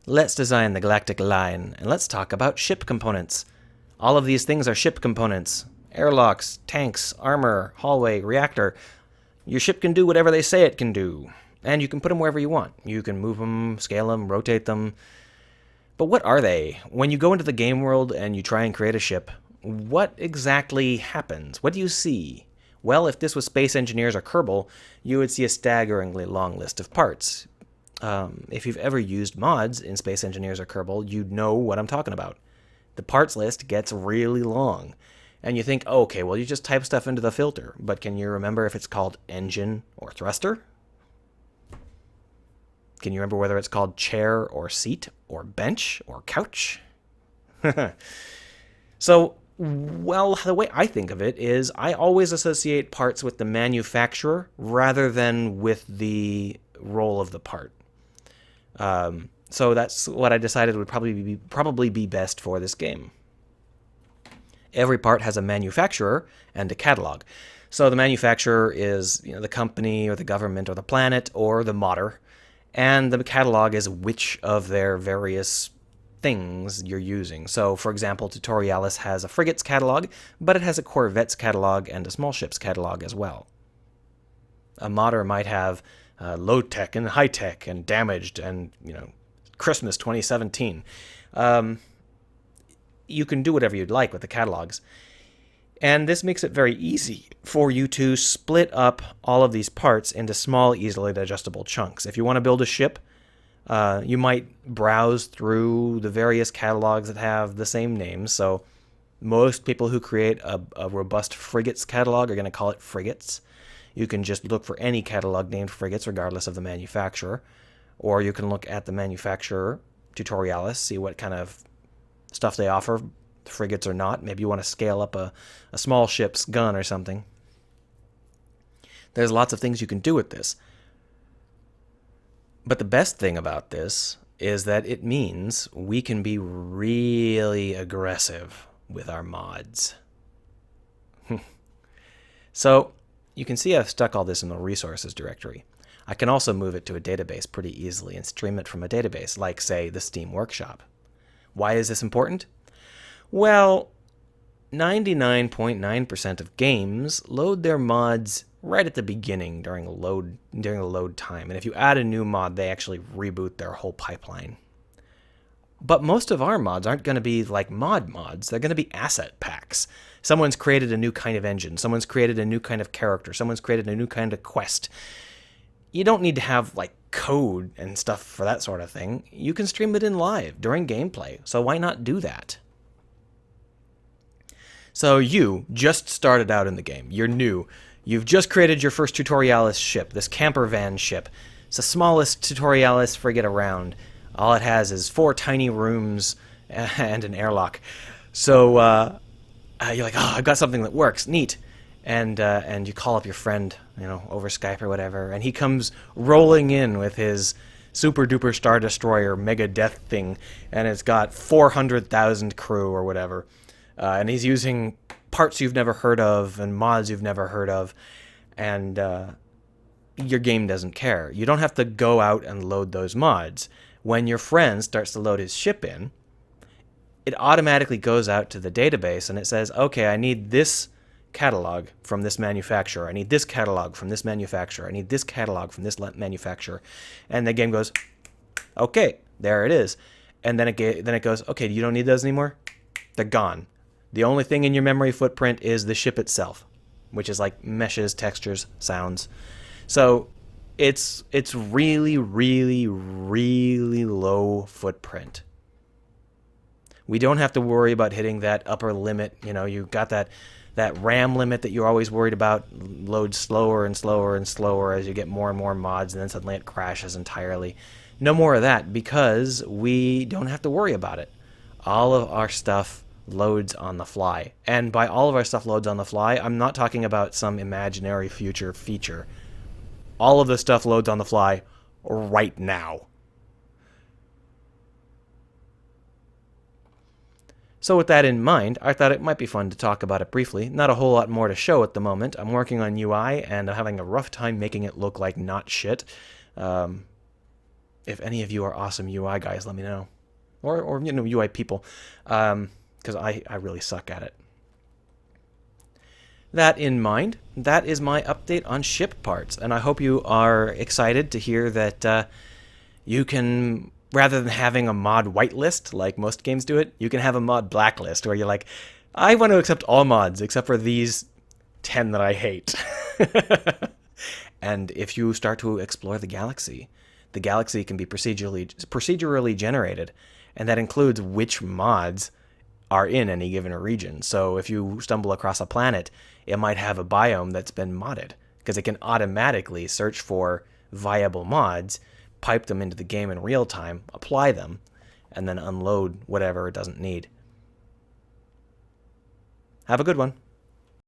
Let's design the Galactic line, and let's talk about ship components. All of these things are ship components. Airlocks, tanks, armor, hallway, reactor. Your ship can do whatever they say it can do. And you can put them wherever you want. You can move them, scale them, rotate them. But what are they? When you go into the game world and you try and create a ship, what exactly happens? What do you see? Well, if this was Space Engineers or Kerbal, you would see a staggeringly long list of parts. If you've ever used mods in Space Engineers or Kerbal, you know what I'm talking about. The parts list gets really long. And you think, oh, okay, well, you just type stuff into the filter. But can you remember if it's called engine or thruster? Can you remember whether it's called chair or seat or bench or couch? So, well, the way I think of it is I always associate parts with the manufacturer rather than with the role of the part. So that's what I decided would probably be best for this game. Every part has a manufacturer and a catalog. So the manufacturer is the company or the government or the planet or the modder, and the catalog is which of their various things you're using. So, for example, Tutorialis has a frigates catalog, but it has a corvettes catalog and a small ships catalog as well. A modder might have low tech and high tech and damaged and Christmas 2017. You can do whatever you'd like with the catalogs. And this makes it very easy for you to split up all of these parts into small, easily digestible chunks. If you want to build a ship, you might browse through the various catalogs that have the same names. So most people who create a robust frigates catalog are going to call it frigates. You can just look for any catalog named frigates regardless of the manufacturer. Or you can look at the manufacturer, Tutorialis, see what kind of stuff they offer, frigates or not. Maybe you want to scale up a small ship's gun or something. There's lots of things you can do with this. But the best thing about this is that it means we can be really aggressive with our mods. So you can see I've stuck all this in the resources directory. I can also move it to a database pretty easily and stream it from a database, like, say, the Steam Workshop. Why is this important? Well, 99.9% of games load their mods right at the beginning during the load time. And if you add a new mod, they actually reboot their whole pipeline. But most of our mods aren't going to be like mods. They're going to be asset packs. Someone's created a new kind of engine. Someone's created a new kind of character. Someone's created a new kind of quest. You don't need to have code and stuff for that sort of thing. You can stream it in live during gameplay. So why not do that? So you just started out in the game. You're new. You've just created your first Tutorialis ship, this camper van ship. It's the smallest Tutorialis frigate around. All it has is 4 tiny rooms and an airlock. So you're like, oh, I've got something that works. Neat. And you call up your friend, over Skype or whatever, and he comes rolling in with his super duper Star Destroyer mega death thing, and it's got 400,000 crew or whatever. And he's using parts you've never heard of and mods you've never heard of, and your game doesn't care. You don't have to go out and load those mods. When your friend starts to load his ship in, it automatically goes out to the database and it says, okay, I need this catalog from this manufacturer. I need this catalog from this manufacturer. I need this catalog from this manufacturer. And the game goes, okay, there it is. And then it goes, okay, you don't need those anymore? They're gone. The only thing in your memory footprint is the ship itself, which is like meshes, textures, sounds. So it's really, really, really low footprint. We don't have to worry about hitting that upper limit. You've got that RAM limit that you're always worried about loads slower and slower and slower as you get more and more mods, and then suddenly it crashes entirely. No more of that, because we don't have to worry about it. All of our stuff loads on the fly. And by all of our stuff loads on the fly, I'm not talking about some imaginary future feature. All of the stuff loads on the fly right now. So with that in mind, I thought it might be fun to talk about it briefly. Not a whole lot more to show at the moment. I'm working on UI, and I'm having a rough time making it look like not shit. If any of you are awesome UI guys, let me know. Or UI people, because I really suck at it. That in mind, that is my update on ship parts, and I hope you are excited to hear that you can, rather than having a mod whitelist like most games do it, you can have a mod blacklist where you're like, I want to accept all mods except for these 10 that I hate. And if you start to explore the galaxy can be procedurally generated, and that includes which mods are in any given region. So if you stumble across a planet, it might have a biome that's been modded, because it can automatically search for viable mods, pipe them into the game in real time, apply them, and then unload whatever it doesn't need. Have a good one.